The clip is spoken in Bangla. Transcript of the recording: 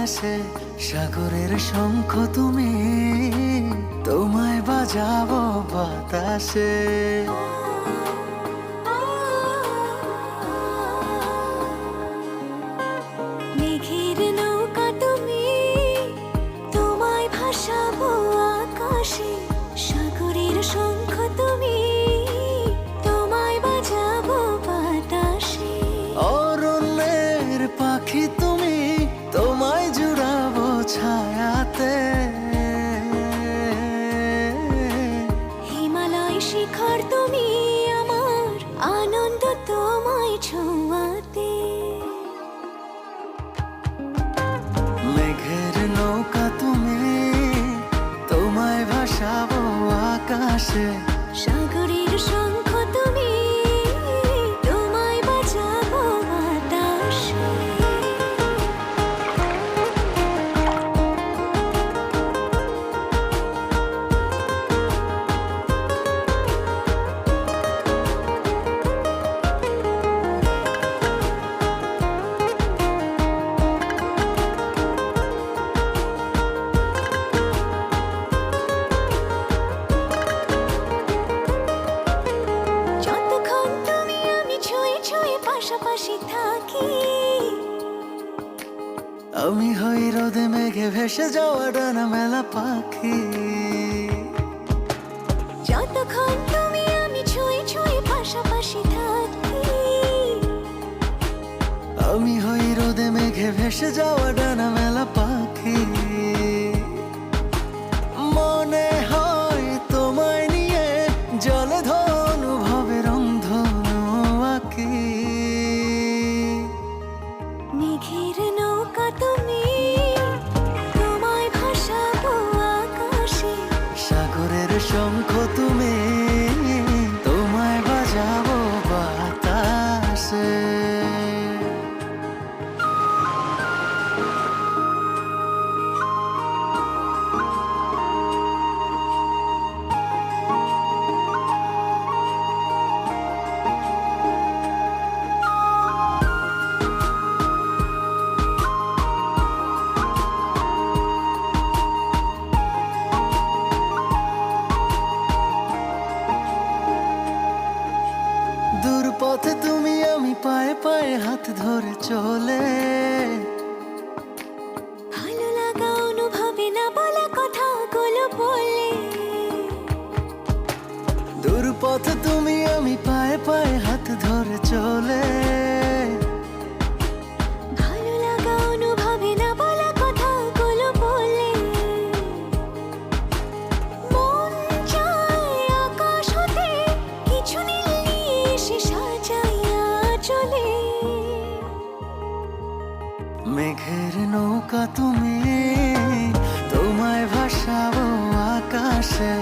আকাশে, সাগরের শঙ্খ তুমি, তোমায় বাজাবো বাতাসে। মেঘের নৌকা তুমি, তোমায় ভাসাবো আকাশে, সাগরের শঙ্খ তুমি, তোমায় বাজাবো বাতাসে। অরণ্যের পাখি তুমি, তোমায় জুড়াবো ছায়াতে। হিমালয় শিখর তুমি, আমার আনন্দ তোমায় ছোঁয়াতে। মেঘের নৌকা তুমি, তোমায় ভাসাবো আকাশে, সাগরের শঙ্খ তুমি, তোমায় বাজাবো বাতাসে। যতক্ষণ তুমি আমি ছুঁয়ে ছুঁয়ে পাশাপাশি থাকি, আমি হই রোদে মেঘে ভেসে যাওয়া ডানা মেলা পাখি। যতক্ষণ তুমি আমি ছুঁয়ে ছুঁয়ে পাশাপাশি থাকি, আমি হই রোদে মেঘে ভেসে যাওয়া ডানা মেলা পাখি। মনে হয় তোমায় নিয়ে জলে ধনুভাবে রংধনু আঁকি। মেঘের নৌকা তুমি, তোমায় ভাসাবো আকাশে, সাগরের শঙ্খ তুমি, তোমায় বাজাবো বাতাসে। দূর পথে তুমি আমি পায়ে পায়ে হাত ধরে চলে, ভালো লাগা অনুভবে না বলা কথাগুলো বলে। দূর পথে তুমি আমি পায়ে পায়ে হাত ধরে চলে, ভালো লাগা অনুভবে না বলা কথাগুলো বলে। মন চায় আকাশ হতে কিছু নীল নিয়ে এসে সাজাইয়া চলে। মেঘের নৌকা তুমি, তোমায় ভাসাবো আকাশে,